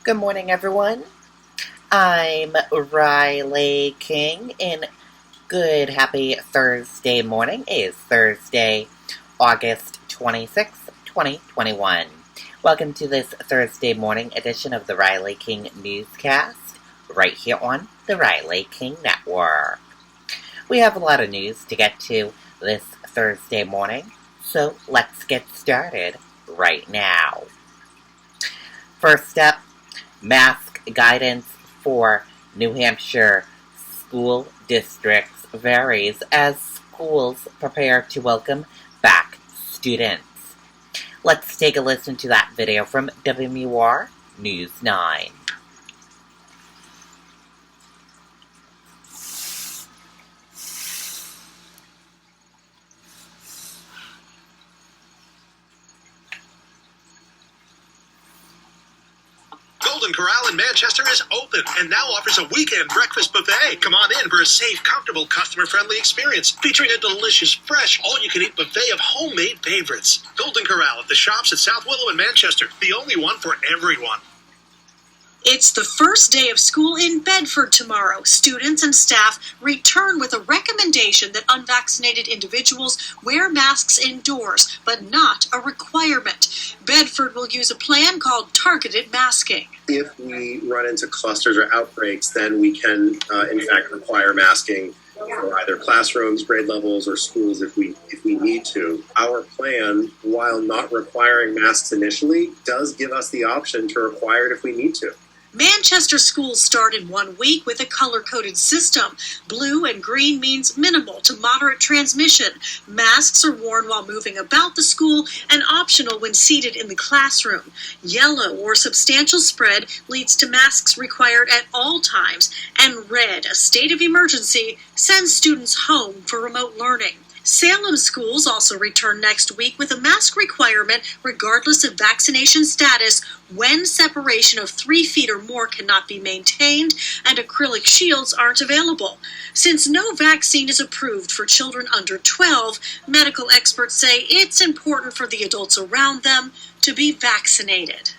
Good morning, everyone. I'm Riley King, and good happy Thursday morning. It is Thursday, August 26th, 2021. Welcome to this Thursday morning edition of the Riley King Newscast, right here on the Riley King Network. We have a lot of news to get to this Thursday morning, so let's get started right now. First up, mask guidance for New Hampshire school districts varies as schools prepare to welcome back students. Let's take a listen to that video from WMUR News 9. Golden Corral in Manchester is open and now offers a weekend breakfast buffet. Come on in for a safe, comfortable, customer-friendly experience featuring a delicious, fresh, all-you-can-eat buffet of homemade favorites. Golden Corral at the shops at South Willow in Manchester, the only one for everyone. It's the first day of school in Bedford tomorrow. Students and staff return with a recommendation that unvaccinated individuals wear masks indoors, but not a requirement. Bedford will use a plan called targeted masking. If we run into clusters or outbreaks, then we can, in fact, require masking for either classrooms, grade levels, or schools if we need to. Our plan, while not requiring masks initially, does give us the option to require it if we need to. Manchester schools start in 1 week with a color-coded system. Blue and green means minimal to moderate transmission. Masks are worn while moving about the school and optional when seated in the classroom. Yellow or substantial spread leads to masks required at all times. And red, a state of emergency, sends students home for remote learning. Salem schools also return next week with a mask requirement regardless of vaccination status when separation of 3 feet or more cannot be maintained and acrylic shields aren't available. Since no vaccine is approved for children under 12, medical experts say it's important for the adults around them to be vaccinated.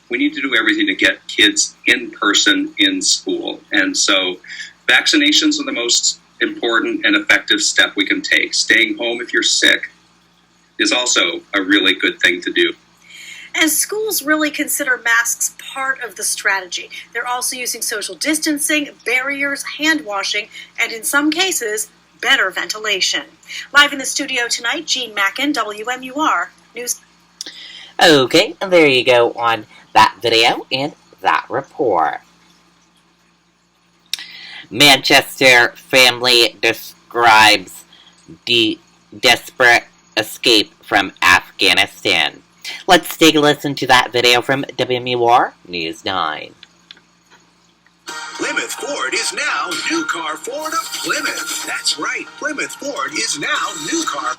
We need to do everything to get kids in person in school. And so vaccinations are the most important and effective step we can take. Staying home if you're sick is also a really good thing to do. And schools really consider masks part of the strategy. They're also using social distancing, barriers, hand washing, and in some cases, better ventilation. Live in the studio tonight, Jean Mackin, WMUR News. Okay, and there you go on that video and that report. Manchester family describes desperate escape from Afghanistan. Let's take a listen to that video from WMUR News 9. Plymouth Ford is now New Car Ford of Plymouth. That's right, Plymouth Ford is now New Car.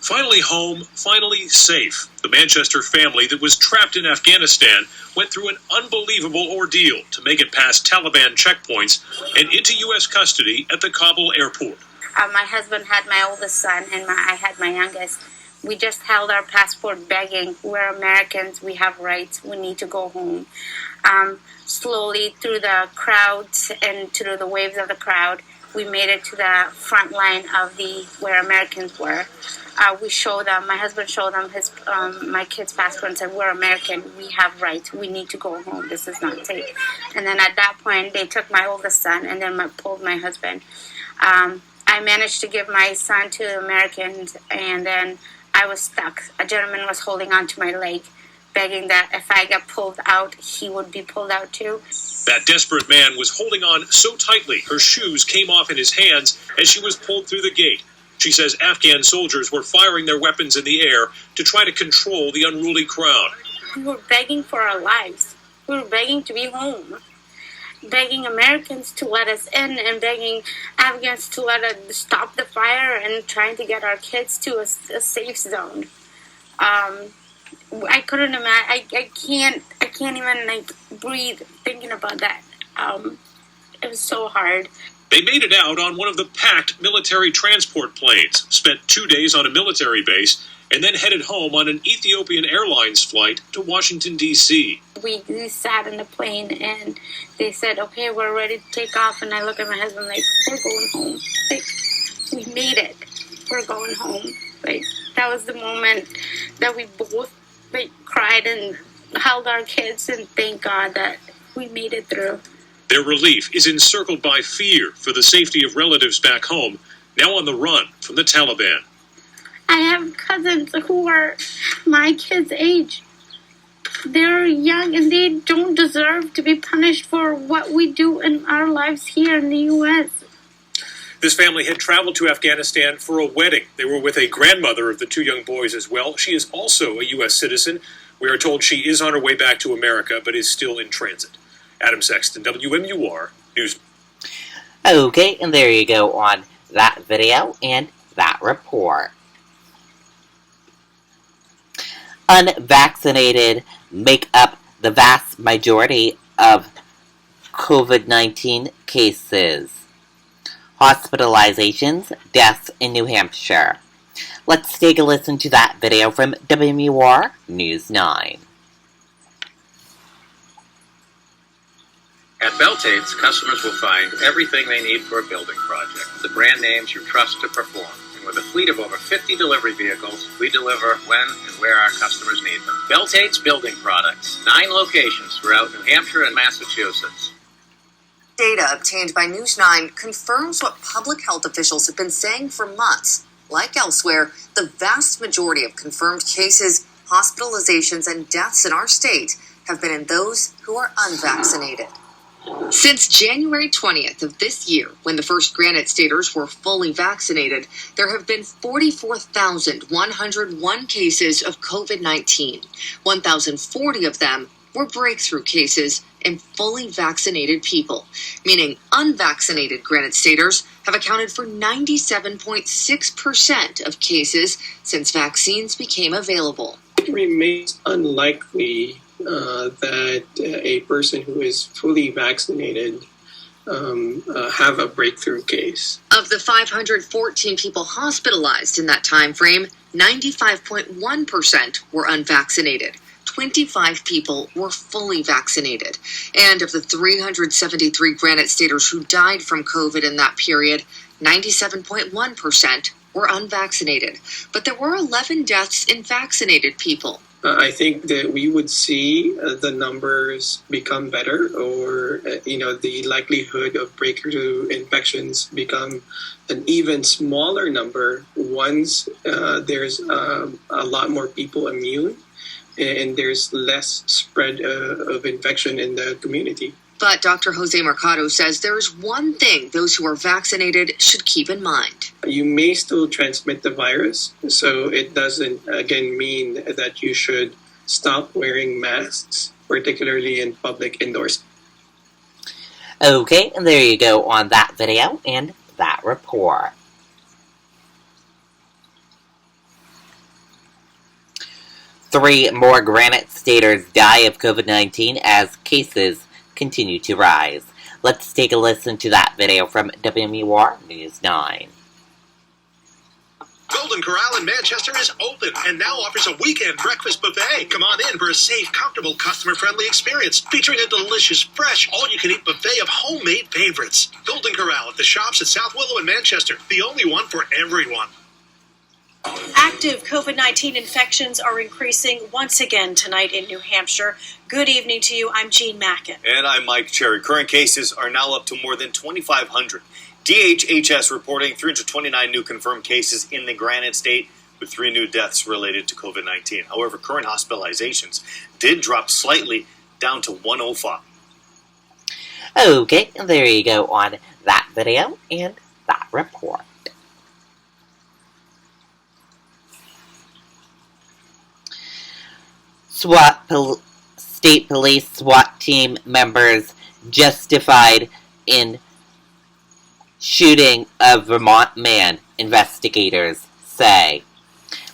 Finally home, finally safe. The Manchester family that was trapped in Afghanistan went through an unbelievable ordeal to make it past Taliban checkpoints and into U.S. custody at the Kabul airport. My husband had my oldest son and I had my youngest. We just held our passport begging. We're Americans. We have rights. We need to go home. Slowly through the crowds and through the waves of the crowd, we made it to the front line of where Americans were. We showed them, my husband showed them my kid's passport and said, we're American, we have rights, we need to go home, this is not safe. And then at that point, they took my oldest son and then pulled my husband. I managed to give my son to the Americans, and then I was stuck. A gentleman was holding on to my leg, begging that if I got pulled out, he would be pulled out too. That desperate man was holding on so tightly, her shoes came off in his hands as she was pulled through the gate. She says Afghan soldiers were firing their weapons in the air to try to control the unruly crowd. We were begging for our lives. We were begging to be home. Begging Americans to let us in and begging Afghans to let us stop the fire and trying to get our kids to a safe zone. I couldn't imagine. I can't even breathe thinking about that. It was so hard. They made it out on one of the packed military transport planes, spent 2 days on a military base, and then headed home on an Ethiopian Airlines flight to Washington, D.C. We sat in the plane and they said, okay, we're ready to take off. And I look at my husband like, we're going home. Like, we made it. We're going home. Like, that was the moment that we both cried and held our kids and thank God that we made it through. Their relief is encircled by fear for the safety of relatives back home, now on the run from the Taliban. I have cousins who are my kids' age. They're young and they don't deserve to be punished for what we do in our lives here in the U.S. This family had traveled to Afghanistan for a wedding. They were with a grandmother of the 2 young boys as well. She is also a U.S. citizen. We are told she is on her way back to America, but is still in transit. Adam Sexton, WMUR News. Okay, and there you go on that video and that report. Unvaccinated make up the vast majority of COVID-19 cases, hospitalizations, deaths in New Hampshire. Let's take a listen to that video from WMUR News 9. At Beltates, customers will find everything they need for a building project, the brand names you trust to perform. And with a fleet of over 50 delivery vehicles, we deliver when and where our customers need them. Beltates Building Products, 9 locations throughout New Hampshire and Massachusetts. Data obtained by News 9 confirms what public health officials have been saying for months. Like elsewhere, the vast majority of confirmed cases, hospitalizations, and deaths in our state have been in those who are unvaccinated. Since January 20th of this year, when the first Granite Staters were fully vaccinated, there have been 44,101 cases of COVID-19. 1,040 of them were breakthrough cases in fully vaccinated people, meaning unvaccinated Granite Staters have accounted for 97.6% of cases since vaccines became available. It remains unlikely that a person who is fully vaccinated have a breakthrough case. Of the 514 people hospitalized in that time frame, 95.1% were unvaccinated. 25 people were fully vaccinated. And of the 373 Granite Staters who died from COVID in that period, 97.1% were unvaccinated. But there were 11 deaths in vaccinated people. I think that we would see the numbers become better, or the likelihood of breakthrough infections become an even smaller number once there's a lot more people immune and there's less spread of infection in the community. But Dr. Jose Mercado says there is one thing those who are vaccinated should keep in mind. You may still transmit the virus, so it doesn't, again, mean that you should stop wearing masks, particularly in public indoors. Okay, and there you go on that video and that report. Three more Granite Staters die of COVID-19 as cases continue to rise. Let's take a listen to that video from WMUR News 9. Golden Corral in Manchester is open and now offers a weekend breakfast buffet. Come on in for a safe, comfortable, customer-friendly experience featuring a delicious, fresh, all-you-can-eat buffet of homemade favorites. Golden Corral at the shops at South Willow in Manchester, the only one for everyone. Active COVID-19 infections are increasing once again tonight in New Hampshire. Good evening to you. I'm Jean Mackin. And I'm Mike Cherry. Current cases are now up to more than 2,500. DHHS reporting 329 new confirmed cases in the Granite State, with 3 new deaths related to COVID-19. However, current hospitalizations did drop slightly down to 105. Okay, and there you go on that video and that report. State police SWAT team members justified in shooting a Vermont man, investigators say.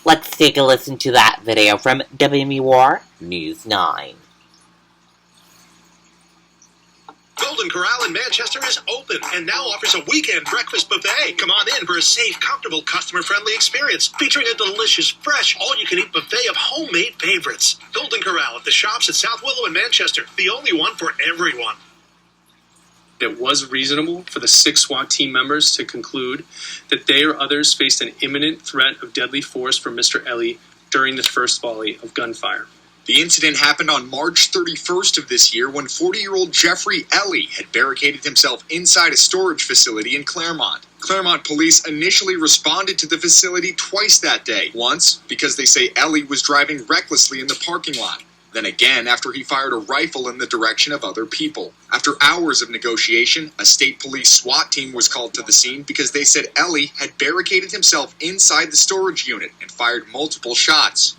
Let's take a listen to that video from WMUR News 9. Golden Corral in Manchester is open and now offers a weekend breakfast buffet. Come on in for a safe, comfortable, customer-friendly experience featuring a delicious, fresh, all-you-can-eat buffet of homemade favorites. Golden Corral at the shops at South Willow in Manchester, the only one for everyone. It was reasonable for the 6 SWAT team members to conclude that they or others faced an imminent threat of deadly force from Mr. Ellie during the first volley of gunfire. The incident happened on March 31st of this year when 40-year-old Jeffrey Ellie had barricaded himself inside a storage facility in Claremont. Claremont police initially responded to the facility twice that day. Once, because they say Ellie was driving recklessly in the parking lot. Then again, after he fired a rifle in the direction of other people. After hours of negotiation, a state police SWAT team was called to the scene because they said Ellie had barricaded himself inside the storage unit and fired multiple shots.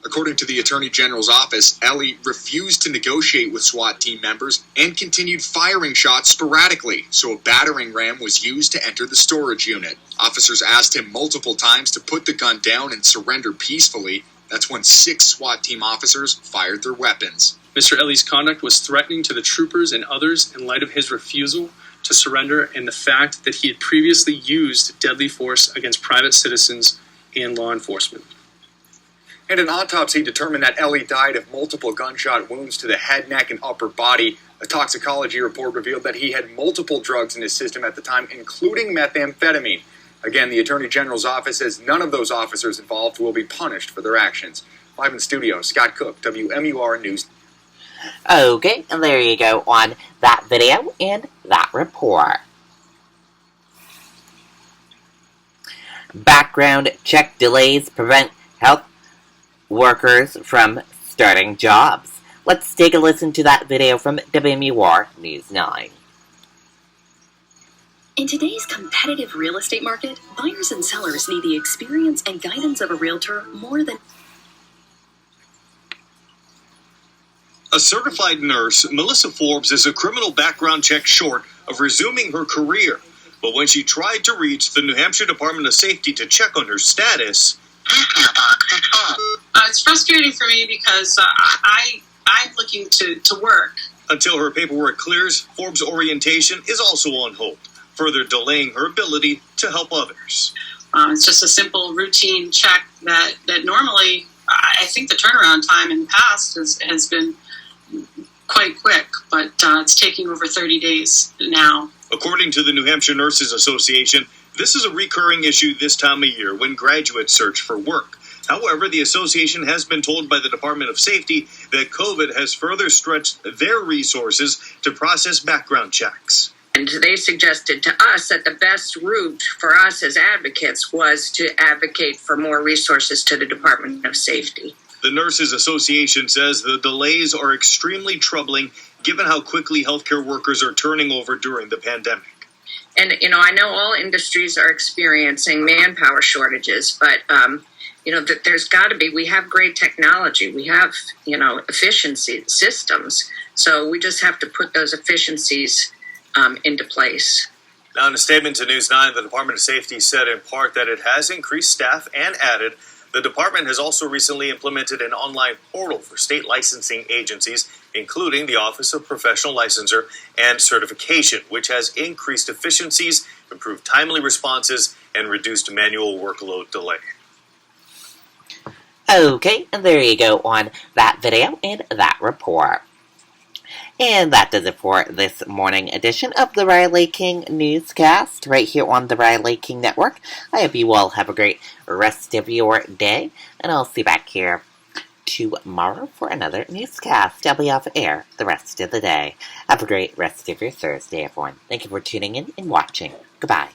According to the Attorney General's office, Ellie refused to negotiate with SWAT team members and continued firing shots sporadically, so a battering ram was used to enter the storage unit. Officers asked him multiple times to put the gun down and surrender peacefully. That's when 6 SWAT team officers fired their weapons. Mr. Ellie's conduct was threatening to the troopers and others in light of his refusal to surrender and the fact that he had previously used deadly force against private citizens and law enforcement. And an autopsy determined that Ellie died of multiple gunshot wounds to the head, neck, and upper body. A toxicology report revealed that he had multiple drugs in his system at the time, including methamphetamine. Again, the Attorney General's office says none of those officers involved will be punished for their actions. Live in studio, Scott Cook, WMUR News. Okay, and there you go on that video and that report. Background check delays prevent health workers from starting jobs. Let's take a listen to that video from WMUR News 9. In today's competitive real estate market, buyers and sellers need the experience and guidance of a realtor more than... A certified nurse, Melissa Forbes is a criminal background check short of resuming her career. But when she tried to reach the New Hampshire Department of Safety to check on her status, it's frustrating for me because I'm looking to work. Until her paperwork clears, Forbes' orientation is also on hold, further delaying her ability to help others. It's just a simple routine check that normally, I think the turnaround time in the past has been quite quick, but it's taking over 30 days now. According to the New Hampshire Nurses Association, this is a recurring issue this time of year when graduates search for work. However, the association has been told by the Department of Safety that COVID has further stretched their resources to process background checks. And they suggested to us that the best route for us as advocates was to advocate for more resources to the Department of Safety. The Nurses Association says the delays are extremely troubling given how quickly healthcare workers are turning over during the pandemic. And, I know all industries are experiencing manpower shortages, but, that there's got to be, we have great technology, we have, efficiency systems, so we just have to put those efficiencies into place. Now, in a statement to News 9, the Department of Safety said in part that it has increased staff and added, the department has also recently implemented an online portal for state licensing agencies, including the Office of Professional Licensor and Certification, which has increased efficiencies, improved timely responses, and reduced manual workload delay. Okay, and there you go on that video and that report. And that does it for this morning edition of the Riley King Newscast, right here on the Riley King Network. I hope you all have a great rest of your day, and I'll see you back here tomorrow for another newscast. I'll be off air the rest of the day. Have a great rest of your Thursday, everyone. Thank you for tuning in and watching. Goodbye.